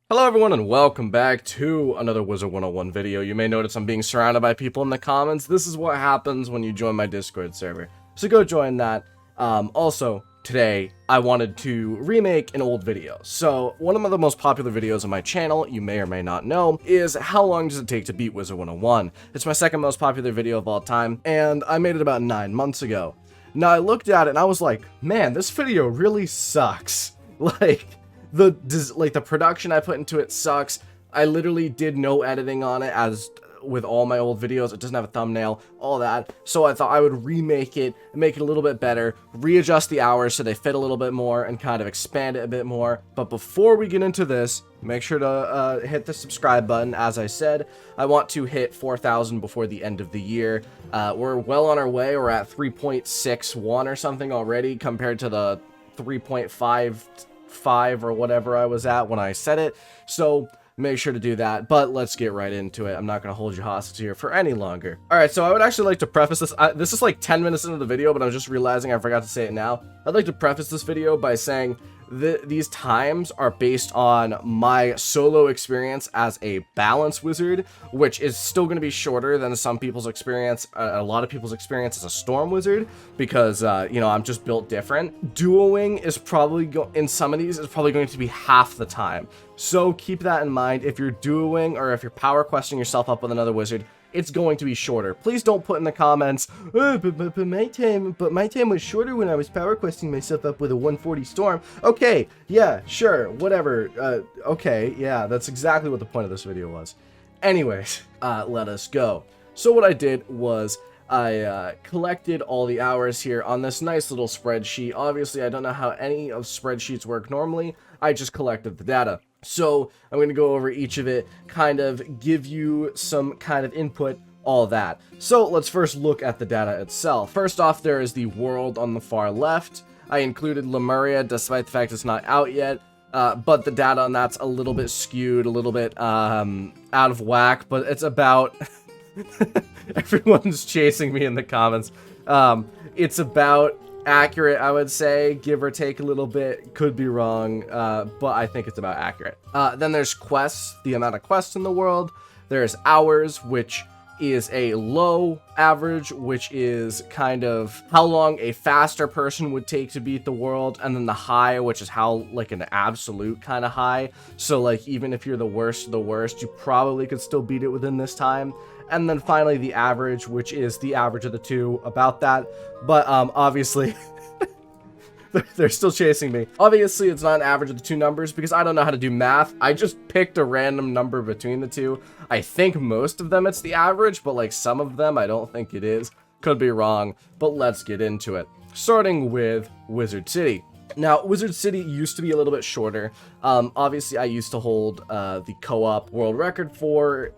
Hello everyone and welcome back to another Wizard101 video. You may notice I'm being surrounded by people in the comments. This is what happens when you join my Discord server. So go join that. Also, today I wanted to remake an old video. So one of the most popular videos on my channel, you may or may not know, is how long does it take to beat Wizard101. It's my second most popular video of all time, and I made it about 9 months ago. Now I looked at it and I was like, man, this video really sucks. The production I put into it sucks. I literally did no editing on it, as with all my old videos. It doesn't have a thumbnail, all that. So I thought I would remake it and make it a little bit better, readjust the hours so they fit a little bit more, and kind of expand it a bit more. But before we get into this, make sure to hit the subscribe button. As I said, I want to hit 4,000 before the end of the year. We're well on our way. We're at 3.61 or something already compared to the 3.55 or whatever I was at when I said it, so make sure to do that. But let's get right into it. I'm not going to hold you hostage here for any longer. Alright, so I would actually like to preface this. This is like 10 minutes into the video, but I'm just realizing I forgot to say it now. I'd like to preface this video by saying these times are based on my solo experience as a balance wizard, which is still going to be shorter than some people's experience, a lot of people's experience as a storm wizard, because you know, I'm just built different. Duoing is probably in some of these is probably going to be half the time, so keep that in mind. If you're duoing or if you're power questing yourself up with another wizard, it's going to be shorter. Please don't put in the comments, oh, but my time was shorter when I was power questing myself up with a 140 storm. Okay, yeah, sure, whatever. Okay, yeah, that's exactly what the point of this video was. Anyways, let us go. So what I did was I collected all the hours here on this nice little spreadsheet. Obviously, I don't know how any of spreadsheets work normally. I just collected the data. So I'm going to go over each of it, kind of give you some kind of input, all that. So let's first look at the data itself. First off, there is the world on the far left. I included Lemuria, despite the fact it's not out yet. But the data on that's a little bit skewed, a little bit out of whack, but it's about... Everyone's chasing me in the comments. It's about accurate, I would say, give or take a little bit. Could be wrong, but I think it's about accurate. Then there's quests, the amount of quests in the world. There's hours, which is a low average, which is kind of how long a faster person would take to beat the world, and then the high, which is how, like, an absolute kind of high. So, like, even if you're the worst of the worst, you probably could still beat it within this time. And then finally the average, which is the average of the two, about that. But obviously they're still chasing me. Obviously it's not an average of the two numbers because I don't know how to do math. I just picked a random number between the two. I think most of them it's the average, but like some of them I don't think it is. Could be wrong, but let's get into it. Starting with Wizard City. Now, Wizard City used to be a little bit shorter. Obviously, I used to hold the co-op world record for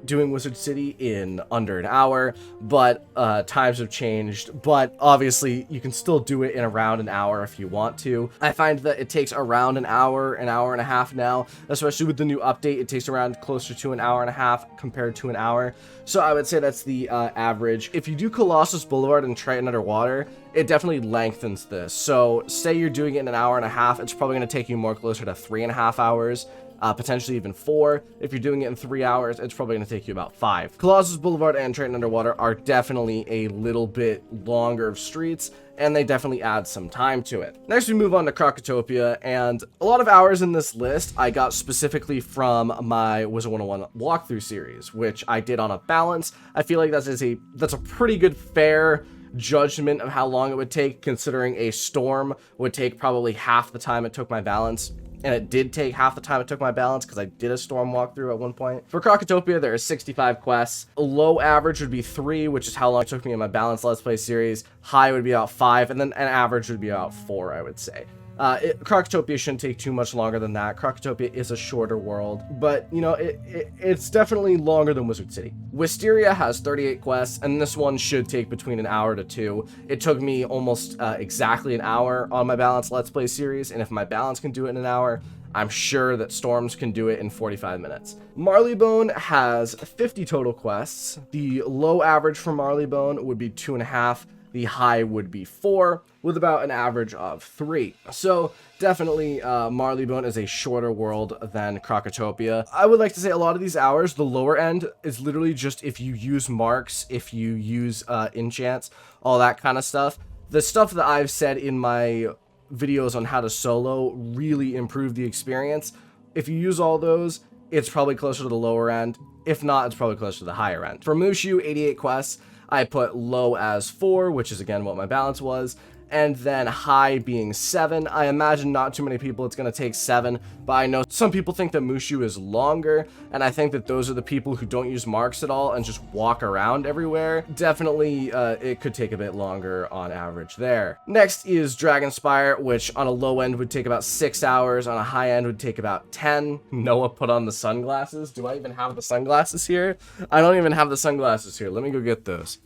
doing Wizard City in under an hour, but times have changed. But obviously, you can still do it in around an hour if you want to. I find that it takes around an hour and a half now, especially with the new update. It takes around closer to an hour and a half compared to an hour. So I would say that's the average. If you do Colossus Boulevard and Triton Underwater, it definitely lengthens this. So say you're doing it in an hour and a half, it's probably going to take you more closer to 3.5 hours, potentially even 4. If you're doing it in 3 hours, it's probably going to take you about 5. Colossus Boulevard and Triton Underwater are definitely a little bit longer of streets, and they definitely add some time to it. Next, we move on to Crocotopia, and a lot of hours in this list I got specifically from my Wizard101 walkthrough series, which I did on a balance. I feel like that's a pretty good, fair judgment of how long it would take, considering a storm would take probably half the time it took my balance. And it did take half the time it took my balance because I did a storm walkthrough at one point. For Crocotopia, there are 65 quests. A low average would be 3, which is how long it took me in my balance Let's Play series. High would be about 5, and then an average would be about 4, I would say. Crocotopia shouldn't take too much longer than that. Crocotopia is a shorter world, but, you know, it's definitely longer than Wizard City. Wisteria has 38 quests, and this one should take between an hour to 2. It took me almost exactly an hour on my Balance Let's Play series, and if my Balance can do it in an hour, I'm sure that Storms can do it in 45 minutes. Marleybone has 50 total quests. The low average for Marleybone would be 2.5. the high would be 4, with about an average of 3. So definitely Marleybone is a shorter world than Crocotopia. I would like to say a lot of these hours, the lower end is literally just if you use marks, if you use enchants, all that kind of stuff. The stuff that I've said in my videos on how to solo really improve the experience. If you use all those, it's probably closer to the lower end. If not, it's probably closer to the higher end. For Mushu, 88 quests, I put low as 4, which is again what my balance was, and then high being 7. I imagine not too many people it's going to take 7, but I know some people think that Mushu is longer, and I think that those are the people who don't use marks at all and just walk around everywhere. Definitely, it could take a bit longer on average there. Next is Dragonspire, which on a low end would take about 6 hours, on a high end would take about 10. Noah put on the sunglasses. Do I even have the sunglasses here? I don't even have the sunglasses here. Let me go get those.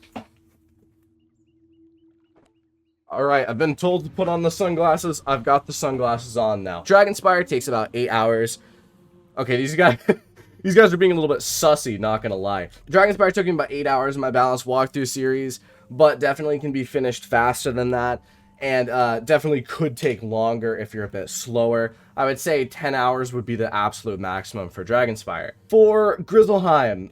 Alright, I've been told to put on the sunglasses. I've got the sunglasses on now. Dragonspire takes about 8 hours. Okay, these guys these guys are being a little bit sussy, not gonna lie. Dragonspire took me about 8 hours in my balanced walkthrough series, but definitely can be finished faster than that, and definitely could take longer if you're a bit slower. I would say 10 hours would be the absolute maximum for Dragonspire. For Grizzleheim,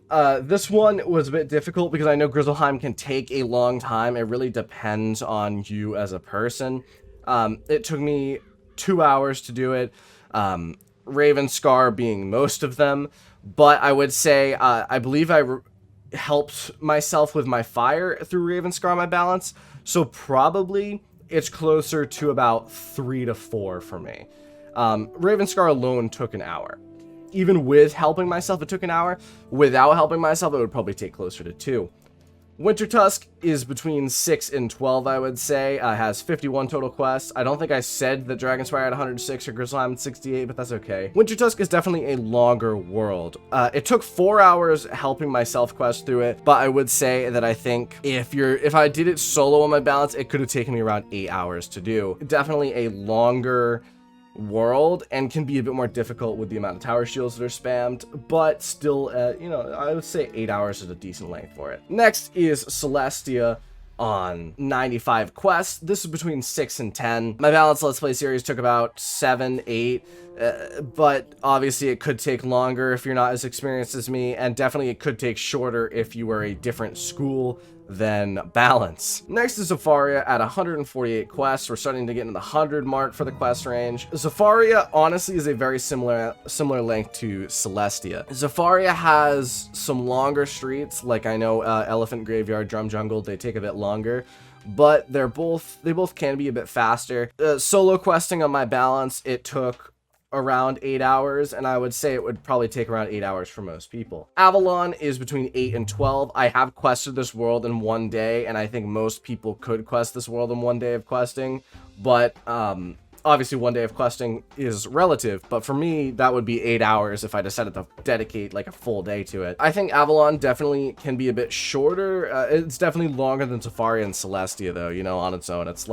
this one was a bit difficult because I know Grizzleheim can take a long time. It really depends on you as a person. It took me 2 hours to do it, Ravenscar being most of them, but I would say I believe I helped myself with my fire through Ravenscar, my balance, so probably it's closer to about 3 to 4 for me. Ravenscar alone took an hour. Even with helping myself, it took an hour. Without helping myself, it would probably take closer to 2. Winter Tusk is between 6 and 12, I would say. Has 51 total quests. I don't think I said that Dragonspire had 106 or Grizzleheim had 68, but that's okay. Winter Tusk is definitely a longer world. It took 4 hours helping myself quest through it, but I would say that I think if I did it solo on my balance, it could have taken me around 8 hours to do. Definitely a longer world and can be a bit more difficult with the amount of tower shields that are spammed, but still, you know, I would say 8 hours is a decent length for it. Next is Celestia on 95 quests. This is between 6 and 10. My balanced Let's Play series took about 7, 8, but obviously it could take longer if you're not as experienced as me, and definitely it could take shorter if you were a different school than balance. Next is Zafaria at 148 quests. We're starting to get into the 100 mark for the quest range. Zafaria honestly is a very similar length to Celestia. Zafaria has some longer streets, like I know Elephant Graveyard, Drum Jungle, they take a bit longer, but they both can be a bit faster. Solo questing on my balance, it took around 8 hours, and I would say it would probably take around 8 hours for most people. Avalon is between 8 and 12. I have quested this world in 1 day, and I think most people could quest this world in 1 day of questing, but obviously 1 day of questing is relative, but for me, that would be 8 hours if I decided to dedicate like a full day to it. I think Avalon definitely can be a bit shorter. It's definitely longer than Zafaria and Celestia though, you know, on its own. It's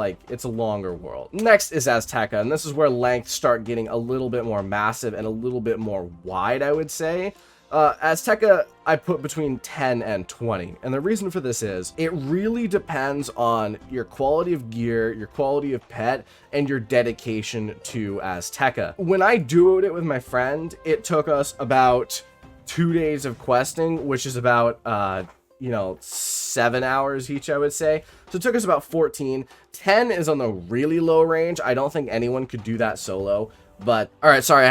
a longer world. Next is Azteca, and this is where lengths start getting a little bit more massive and a little bit more wide, I would say. Azteca, I put between 10 and 20, and the reason for this is it really depends on your quality of gear, your quality of pet, and your dedication to Azteca. When I duoed it with my friend, it took us about 2 days of questing, which is about you know, 7 hours each, I would say. So it took us about 14. 10 is on the really low range. I don't think anyone could do that solo. But all right, sorry,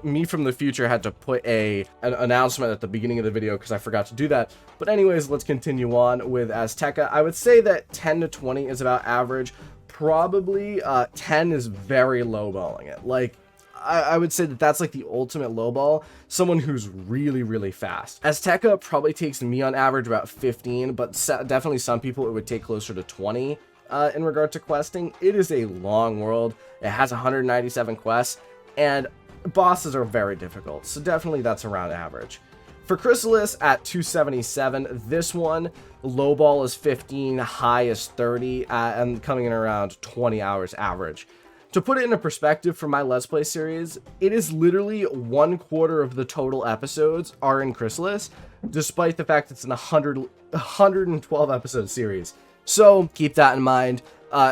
me from the future had to put an announcement at the beginning of the video because I forgot to do that. But anyways, let's continue on with Azteca. I would say that 10 to 20 is about average. Probably 10 is very lowballing it. Like, I would say that that's like the ultimate lowball, someone who's really, really fast. Azteca probably takes me on average about 15, but definitely some people it would take closer to 20. In regard to questing, it is a long world. It has 197 quests, and bosses are very difficult, so definitely that's around average. For Chrysalis at 277, this one, low ball is 15, high is 30, and coming in around 20 hours average. To put it into perspective for my Let's Play series, it is literally 1/4 of the total episodes are in Chrysalis, despite the fact it's an 112 episode series. So keep that in mind.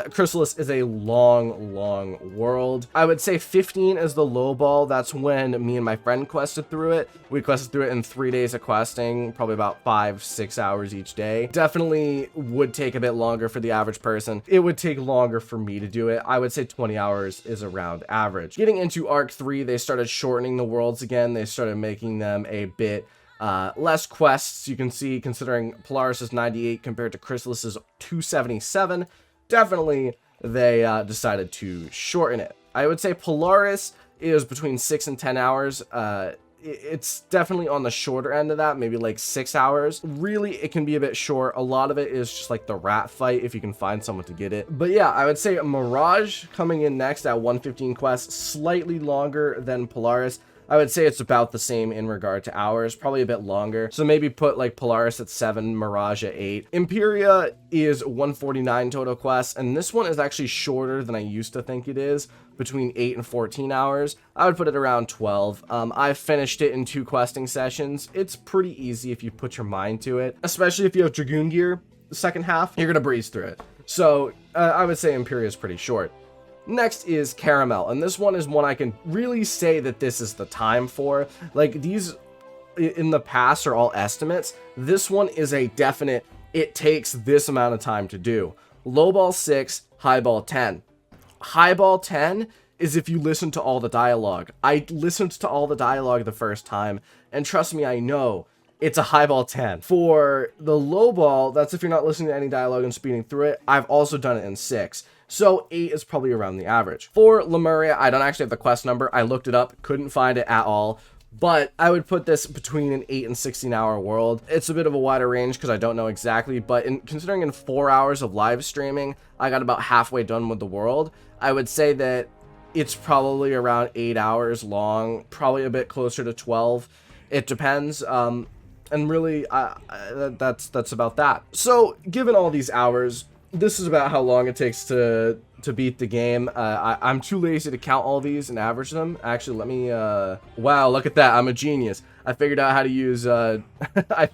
Chrysalis is a long world. I would say 15 is the low ball. That's when me and my friend quested through it. We quested through it in 3 days of questing, probably about 5-6 hours each day. Definitely would take a bit longer for the average person. It would take longer for me to do it. I would say 20 hours is around average. Getting into Arc 3, they started shortening the worlds again. They started making them a bit less quests. You can see, considering Polaris is 98 compared to Chrysalis is 277, definitely they decided to shorten it. I would say Polaris is between 6 and 10 hours. It's definitely on the shorter end of that, maybe like 6 hours. Really, it can be a bit short. A lot of it is just like the rat fight, if you can find someone to get it. But yeah, I would say Mirage coming in next at 115 quests, slightly longer than Polaris. I would say it's about the same in regard to hours, probably a bit longer. So maybe put like Polaris at 7, Mirage at 8. Imperia is 149 total quests, and this one is actually shorter than I used to think it is, between 8 and 14 hours. I would put it around 12. I finished it in 2 questing sessions. It's pretty easy if you put your mind to it, especially if you have Dragoon gear, the second half, you're gonna breeze through it. So I would say Imperia is pretty short. Next is Caramel, and this one is one I can really say that this is the time for. Like, these in the past are all estimates. This one is a definite, it takes this amount of time to do. Lowball 6, highball 10. Highball 10 is if you listen to all the dialogue. I listened to all the dialogue the first time, and trust me, I know it's a highball 10. For the lowball, that's if you're not listening to any dialogue and speeding through it. I've also done it in 6. So 8 is probably around the average. For Lemuria, I don't actually have the quest number. I looked it up, couldn't find it at all. But I would put this between an 8 and 16 hour world. It's a bit of a wider range because I don't know exactly, but considering in 4 hours of live streaming, I got about halfway done with the world. I would say that it's probably around 8 hours long, probably a bit closer to 12. It depends. And really, that's about that. So given all these hours, this is about how long it takes to beat the game. I'm too lazy to count all these and average them. Actually, let me, wow, look at that. I'm a genius. I figured out how to use, I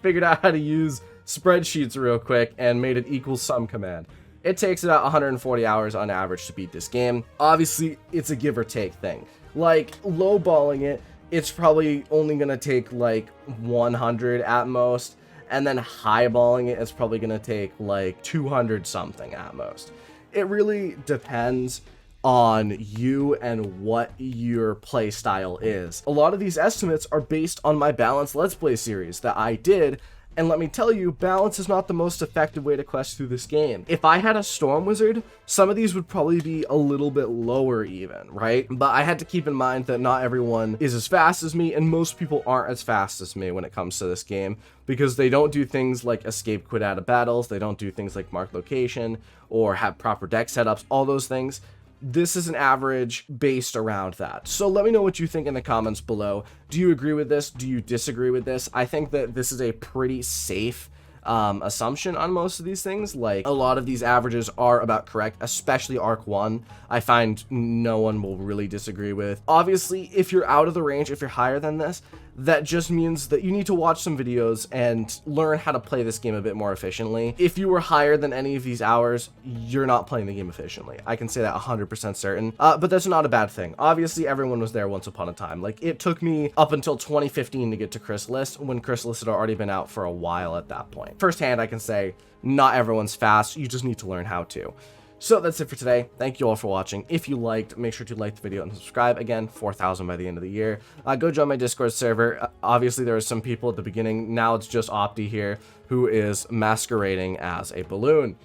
figured out how to use spreadsheets real quick and made an equal sum command. It takes about 140 hours on average to beat this game. Obviously, it's a give or take thing. Like, lowballing it, it's probably only gonna take like 100 at most. And then highballing it is probably going to take like 200 something at most. It really depends on you and what your play style is. A lot of these estimates are based on my balanced Let's Play series that I did. And let me tell you, balance is not the most effective way to quest through this game. If I had a Storm Wizard, some of these would probably be a little bit lower even, right? But I had to keep in mind that not everyone is as fast as me, and most people aren't as fast as me when it comes to this game, because they don't do things like escape quit out of battles, they don't do things like mark location, or have proper deck setups, all those things. This is an average based around that. So let me know what you think in the comments below. Do you agree with this? Do you disagree with this? I think that this is a pretty safe assumption on most of these things. Like, a lot of these averages are about correct, especially Arc 1. I find no one will really disagree with. Obviously, if you're out of the range, if you're higher than this, that just means that you need to watch some videos and learn how to play this game a bit more efficiently. If you were higher than any of these hours, you're not playing the game efficiently. I can say that 100% certain, but that's not a bad thing. Obviously, everyone was there once upon a time. Like, it took me up until 2015 to get to Chrysalis, when Chrysalis had already been out for a while at that point. Firsthand, I can say not everyone's fast. You just need to learn how to. So that's it for today. Thank you all for watching. If you liked, make sure to like the video and subscribe. Again, 4,000 by the end of the year. Go join my Discord server. Obviously, there were some people at the beginning. Now it's just Opti here, who is masquerading as a balloon.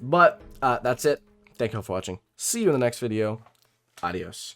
But that's it. Thank you all for watching. See you in the next video. Adios.